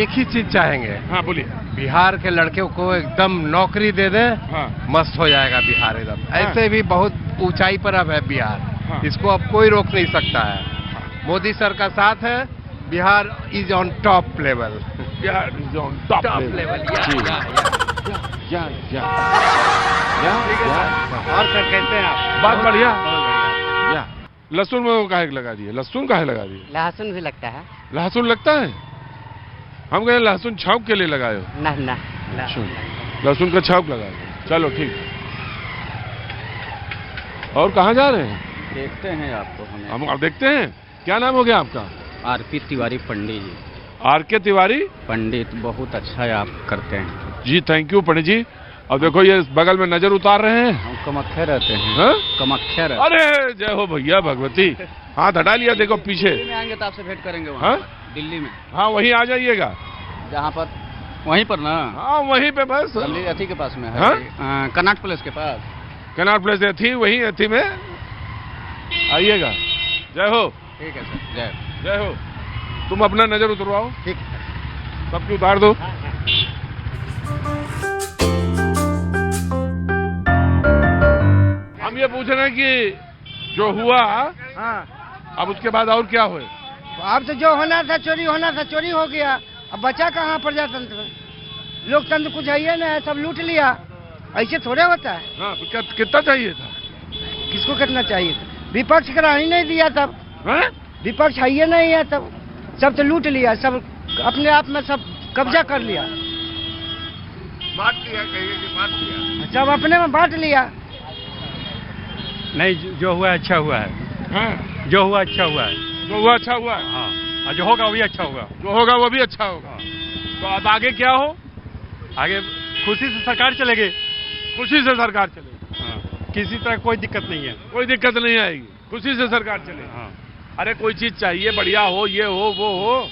एक ही चीज चाहेंगे। हाँ बोलिए। बिहार के लड़के को एकदम नौकरी दे दे, हाँ। मस्त हो जाएगा बिहार एकदम। हाँ। ऐसे भी बहुत ऊंचाई पर अब है बिहार। हाँ। इसको अब कोई रोक नहीं सकता है। मोदी सर का साथ है, Bihar is on top level. Bihar is on top level. और सर कैसे हैं आप? बात बढ़िया। लहसुन में काहे लगा दिए? लहसुन काहे लगा दिए? लहसुन भी लगता है। लहसुन लगता है? हम कहें लहसुन छौंक के लिए लगाए हो। ना ना लहसुन का छौंक लगाए। चलो ठीक। और कहाँ जा रहे हैं? देखते हैं आपको हमें। हम अब देखते हैं। क्या नाम हो गया आपका? आरपी तिवारी पंडित जी। आर.के. तिवारी पंडित, बहुत अच्छा है आप करते हैं जी। थैंक यू पंडित जी। अब देखो ये बगल में नजर उतार रहे हैं। हम कमख्या रहते हैं। हाँ? कमख्या रहते अरे जय हो भैया भगवती। हाथ हटा लिया देखो पीछे। दिल्ली में आएंगे तो आपसे भेंट करेंगे वहाँ। हाँ? दिल्ली में हाँ वहीं आ जाइएगा। जहाँ पर वहीं पर ना। हाँ वहीं पे बस। अथी के पास में है। हाँ? कनाट प्लेस के पास। कनाट प्लेस थी, वहीं थी में आइएगा। जय हो। ठीक है सर, जय जय हो। तुम अपना नजर उतरवाओ। ठीक। सबकी उतार दो। हम ये पूछ रहे हैं कि जो हुआ अब उसके बाद और क्या हुए? अब तो जो होना था चोरी होना था चोरी हो गया। अब बचा कहाँ प्रजातंत्र? लोकतंत्र कुछ है ही नहीं, सब लूट लिया। ऐसे थोड़े होता है। हाँ तो कितना चाहिए था? किसको कितना चाहिए था? विपक्ष करा ही नहीं दिया तब। हाँ? विपक्ष है ही नहीं है तब। सब तो लूट लिया, सब अपने आप में सब कब्जा कर लिया। बांट लिया, कहिए कि बांट लिया। सब अपने में बांट लिया। नहीं, जो हुआ अच्छा हुआ है। हाँ? जो हुआ अच्छा हुआ है। जो हुआ अच्छा हुआ है। हाँ, और जो होगा वो भी अच्छा होगा। जो होगा वो भी अच्छा होगा। तो अब आगे क्या हो? आगे खुशी से सरकार चलेगी। खुशी से सरकार चलेगी। हाँ, किसी तरह कोई दिक्कत नहीं है। कोई दिक्कत नहीं आएगी, खुशी से सरकार चलेगी। हाँ, अरे कोई चीज चाहिए बढ़िया हो, ये हो वो हो,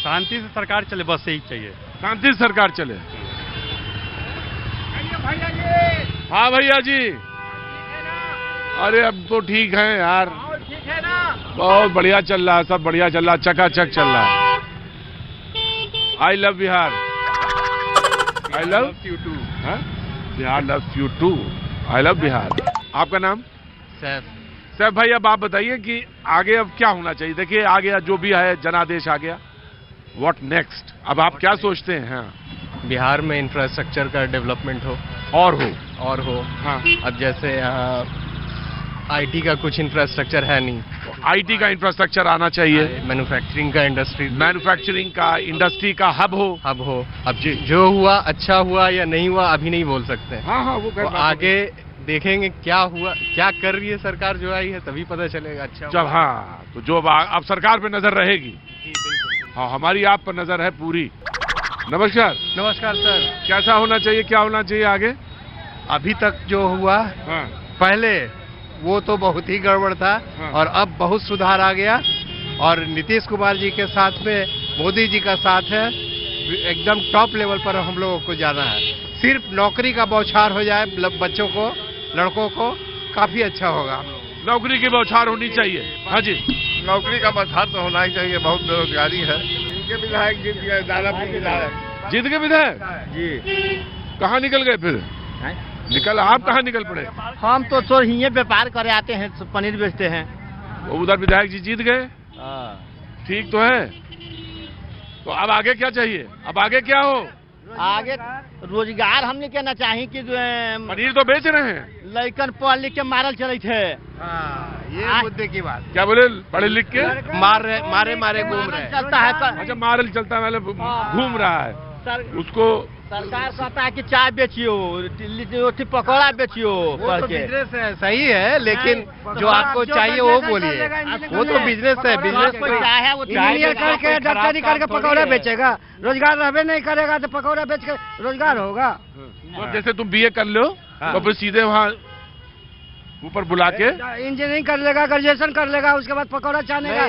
शांति से सरकार चले, बस यही चाहिए। शांति से सरकार चले। हाँ भैया जी। अरे अब तो ठीक है यार, बहुत बढ़िया चल रहा है, सब बढ़िया चल रहा है, चकाचक चल रहा है। I love Bihar. I love you too. Bihar loves you too. I love Bihar. आपका नाम? सैफ। सैफ भाई, अब आप बताइए कि आगे अब क्या होना चाहिए? देखिए आ गया जो भी है, जनादेश आ गया, व्हाट नेक्स्ट? अब आप क्या सोचते हैं? हाँ। बिहार में इंफ्रास्ट्रक्चर का डेवलपमेंट हो। और हो। हाँ। अब जैसे आईटी का कुछ इंफ्रास्ट्रक्चर है नहीं। आईटी का इंफ्रास्ट्रक्चर आना चाहिए। मैन्युफैक्चरिंग का मैन्युफैक्चरिंग का, इंडस्ट्री का हब हो। अब जो हुआ अच्छा हुआ या नहीं हुआ अभी नहीं बोल सकते। हाँ हाँ वो तो आगे देखेंगे क्या हुआ, क्या कर रही है सरकार जो आई है, तभी पता चलेगा अच्छा जब। हाँ तो जो अब सरकार पे नजर रहेगी। हाँ हमारी आप पर नजर है पूरी। नमस्कार। नमस्कार सर। कैसा होना चाहिए, क्या होना चाहिए आगे? अभी तक जो हुआ हाँ। पहले वो तो बहुत ही गड़बड़ था। हाँ। और अब बहुत सुधार आ गया। और नीतीश कुमार जी के साथ में मोदी जी का साथ है, एकदम टॉप लेवल पर हम लोगों को जाना है। सिर्फ नौकरी का बौछार हो जाए बच्चों को, लड़कों को, काफी अच्छा होगा। हम लोग नौकरी की बौछार होनी चाहिए। हाँ जी। नौकरी का बौछार तो होना ही चाहिए, बहुत बेरोजगारी है। इनके विधायक जीत गए, दादापुर विधायक। जीत के विधायक जी। कहाँ निकल गए फिर? आप कहाँ निकल पड़े? हम तो ही व्यापार करे आते हैं, पनीर बेचते हैं। वो उधर विधायक जी जीत गए। ठीक तो है। तो अब आगे क्या चाहिए? अब आगे क्या हो? आगे रोजगार हमने कहना चाहिए कि पनीर तो बेच रहे हैं। लड़कन पढ़ लिख के मारल चले थे। ये मुद्दे की बात। क्या बोले? पढ़े लिख के मारे घूम रहे हैं। चलता है अच्छा मारल चलता है, मतलब घूम रहा है। उसको सरकार कहता है कि चाय बेचियो, रोटी पकौड़ा बेचियो। वो तो बिजनेस है, सही है, लेकिन जो आपको चाहिए वो बोलिए। वो तो बिजनेस है। बिजनेस इंजीनियर करके, डॉक्टरी करके पकौड़ा बेचेगा, रोजगार रहबे नहीं करेगा तो पकौड़ा बेच के रोजगार होगा। तो जैसे तुम बीए कर लो तो फिर सीधे वहाँ ऊपर बुला के इंजीनियरिंग कर लेगा, ग्रेजुएशन कर लेगा, उसके बाद पकौड़ा छानेगा।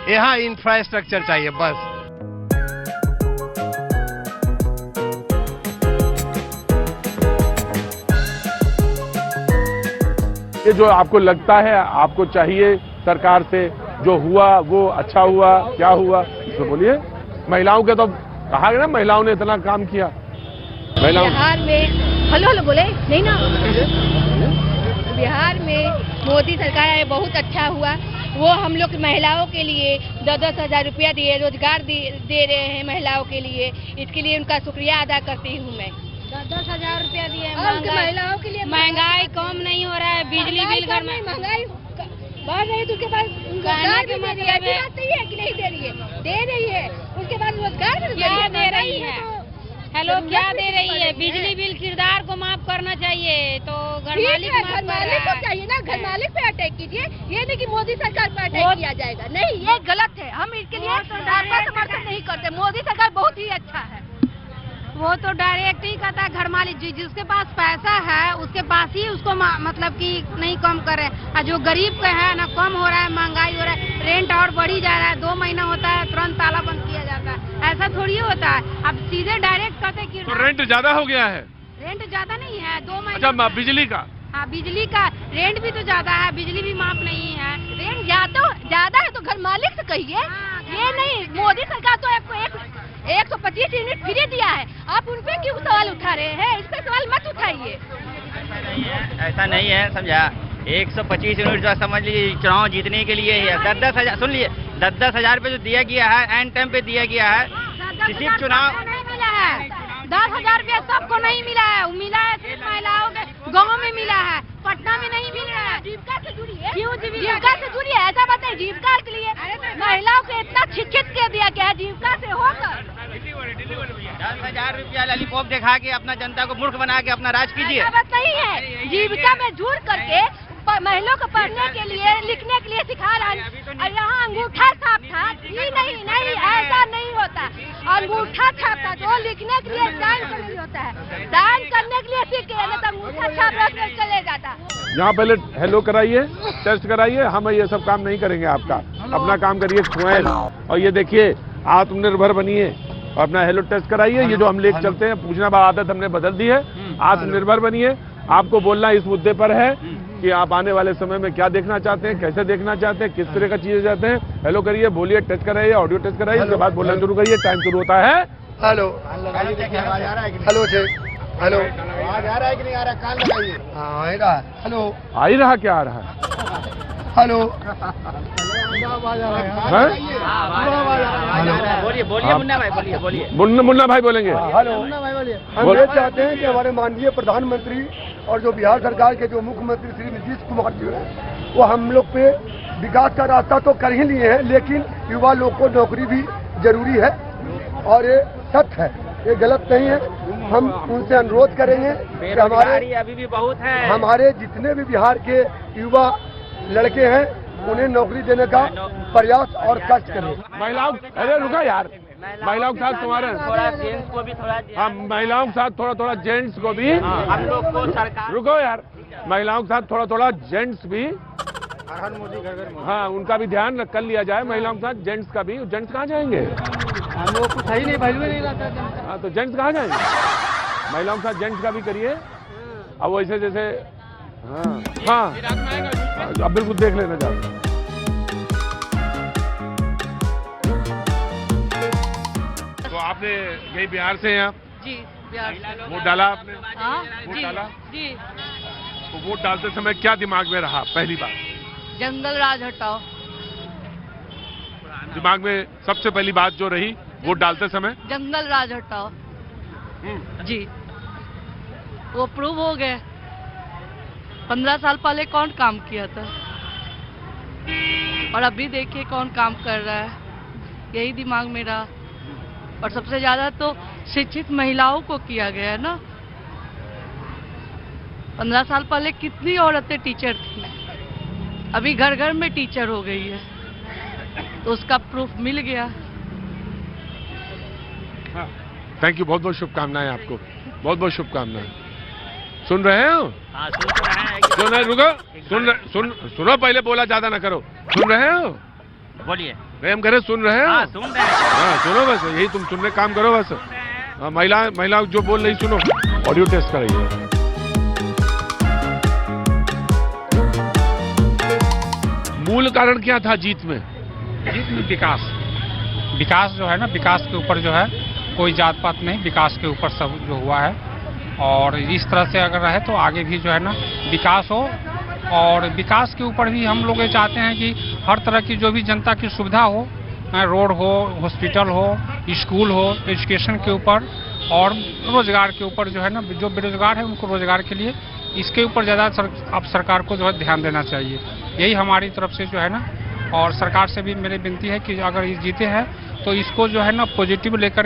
यहाँ इंफ्रास्ट्रक्चर चाहिए बस। ये जो आपको लगता है, आपको चाहिए सरकार से, जो हुआ वो अच्छा हुआ, क्या हुआ, इसको बोलिए। महिलाओं के तो कहा गया ना, महिलाओं ने इतना काम किया। महिलाओं बिहार में हेलो हेलो बोले नहीं ना, बिहार में मोदी सरकार आए बहुत अच्छा हुआ। वो हम लोग महिलाओं के लिए 10-10 हजार रुपया दिए, रोजगार दे रहे हैं महिलाओं के लिए। इसके लिए उनका शुक्रिया अदा करती हूँ मैं। 10-10 हजार रुपया दिए महिलाओं के लिए। महंगाई कम नहीं हो रहा है, बिजली बिल घर में महंगाई बढ़ रही है, तो उसके बाद रोजगार भी दे रही है कि नहीं दे रही है? दे रही है। उसके बाद रोजगार क्या दे रही है? हेलो क्या दे रही है? बिजली बिल किरदार को माफ करना चाहिए, तो घर मालिक को चाहिए ना, घर मालिक पे अटैक कीजिए। ये नहीं कि मोदी सरकार पे अटैक किया जाएगा, नहीं, ये गलत है। हम इसके लिए समर्थन नहीं करते। मोदी सरकार बहुत ही अच्छा है। वो तो डायरेक्ट ही कहता है घर मालिक जी, जिसके पास पैसा है उसके पास ही उसको मतलब कि नहीं कम करे। और जो गरीब का है ना, कम हो रहा है, महंगाई हो रहा है, रेंट और बढ़ी जा रहा है। 2 महीना होता है तुरंत ताला बंद किया जाता है, ऐसा थोड़ी होता है। अब सीधे डायरेक्ट कहते कि तो रेंट ज्यादा हो गया है। रेंट ज्यादा नहीं है, 2 महीने। अच्छा, बिजली का? हाँ, बिजली का रेंट भी तो ज्यादा है, बिजली भी माफ नहीं है। रेंट ज्यादा है तो घर मालिक से कहिए, ये नहीं। मोदी सरकार तो आपको 125 यूनिट फ्री दिया है, आप उन पे क्यों सवाल उठा रहे हैं? इस पे सवाल मत उठाइए। ऐसा नहीं है, समझा। 125 यूनिट जो समझ लीजिए चुनाव जीतने के लिए है। 10-10 हजार, सुन लीजिए, 10-10 हजार रुपये जो दिया गया है, एंड टाइम पे दिया गया है। किसी चुनाव नहीं मिला है, 10 हजार रुपया सबको नहीं मिला है। मिला है सिर्फ महिलाओं के गाँव में मिला है, पटना में नहीं मिल रहा है। जीविका से जुड़ी है, क्यों जीविका से जुड़ी है? ऐसा बताइए, जीविका के लिए महिलाओं को इतना शिक्षित कर दिया गया है, जीविका से होकर 10 हजार रुपया लॉलीपॉप दिखा के अपना जनता को मूर्ख बना के अपना राज कीजिए। ऐसा बात नहीं है। जीविका में जुड़ करके महिलाओं को पढ़ने के लिए, लिखने के लिए सिखा रहा है। और यहाँ अंगूठा छाप था, ये नहीं, ऐसा नहीं होता। अंगूठा छाप था तो लिखने के लिए दान करने होता है, दान करने के लिए सीख के, तो अंगूठा छाप रखने चले जाता। यहाँ पहले हेलो कराइए, टेस्ट कराइए। हम ये सब काम नहीं करेंगे आपका, अपना काम करिए स्वयं। और ये देखिए, आत्मनिर्भर बनिए और अपना हेलो टेस्ट कराइए। ये जो हम लेके चलते हैं, पूछना आदत हमने बदल दी है। आत्मनिर्भर बनिए। आपको बोलना इस मुद्दे पर है कि आप आने वाले समय में क्या देखना चाहते हैं, कैसे देखना चाहते हैं, किस तरह का चीजें चाहते हैं। हेलो करिए, बोलिए, टेस्ट कराइए, ऑडियो टेस्ट कराइए, उसके बाद बोलना शुरू करिए। टाइम शुरू होता है। हेलो हेलो हेलो, आवाज आ रहा है कि नहीं आ रहा? कान लगाइए। हाँ, आ रहा है। हेलो आ ही रहा, क्या आ रहा है? हेलो, बोलिए मुन्ना भाई, बोलिए। मुन्ना भाई बोलेंगे। हेलो, हम ये चाहते हैं कि हमारे माननीय प्रधानमंत्री और जो बिहार सरकार के जो मुख्यमंत्री श्री नीतीश कुमार जी हैं, वो हम लोग पे विकास का रास्ता तो कर ही लिए हैं, लेकिन युवा लोग को नौकरी भी जरूरी है और ये सत्य है, ये गलत नहीं है। हम उनसे अनुरोध करेंगे कि हमारे अभी भी बहुत है, हमारे जितने भी बिहार के युवा लड़के हैं उन्हें नौकरी देने का प्रयास और कष्ट करें। महिलाओं, अरे रुका यार, महिलाओं के साथ तुम्हारे थोड़ा जेंट्स को भी थोड़ा, हाँ, महिलाओं के साथ थोड़ा जेंट्स को भी। हम लोग को सरकार, रुको यार, महिलाओं के साथ थोड़ा जेंट्स भी, हाँ, उनका भी ध्यान कर लिया जाए। महिलाओं के साथ जेंट्स का भी। जेंट्स कहाँ जाएंगे? हम लोग को सही नहीं, वैल्यू नहीं रहता। हाँ, तो जेंट्स कहाँ जाएंगे? महिलाओं के साथ जेंट्स का भी करिए। अब वैसे जैसे, हाँ, अब बिल्कुल देख लेना चाहिए। तो आपने यही बिहार से हैं आप? जी, बिहार। वोट डाला आपने? वोट जी, डाला? जी। तो वोट डालते समय क्या दिमाग में रहा पहली बार? जंगल राज हटाओ। दिमाग में सबसे पहली बात जो रही वोट डालते समय? जंगल राज हटाओ। जी, वो प्रूव हो गए। 15 साल पहले कौन काम किया था और अभी देखिए कौन काम कर रहा है, यही दिमाग में रहा। और सबसे ज्यादा तो शिक्षित महिलाओं को किया गया है ना। 15 साल पहले कितनी औरतें टीचर थी, अभी घर घर में टीचर हो गई है, तो उसका प्रूफ मिल गया। थैंक यू, बहुत बहुत शुभकामनाएं आपको, बहुत बहुत शुभकामनाएं। सुन रहे हो? हाँ, सुन तो रहे हैं। सुन रहे, रुको, सुनो, पहले बोला ज्यादा ना करो। सुन रहे हो? बोलिए। हम कह रहे सुन रहे हो? हाँ, सुन रहे हैं। हाँ, सुनो बस, यही तुम सुनने काम करो बस। हाँ, महिला जो बोल रही सुनो, ऑडियो टेस्ट कराइए। मूल कारण क्या था जीत में? जीत में विकास। विकास जो है ना, विकास के ऊपर जो है कोई जात पात नहीं, विकास के ऊपर सब जो हुआ है। और इस तरह से अगर रहे तो आगे भी जो है ना विकास हो। और विकास के ऊपर भी हम लोग ये चाहते हैं कि हर तरह की जो भी जनता की सुविधा हो, रोड हो, हॉस्पिटल हो, स्कूल हो, एजुकेशन के ऊपर और रोजगार के ऊपर जो है ना, जो बेरोजगार है उनको रोजगार के लिए इसके ऊपर ज़्यादा अब सरकार को जो है ध्यान देना चाहिए। यही हमारी तरफ से जो है ना, और सरकार से भी मेरी विनती है कि अगर ये जीते हैं तो इसको जो है ना पॉजिटिव लेकर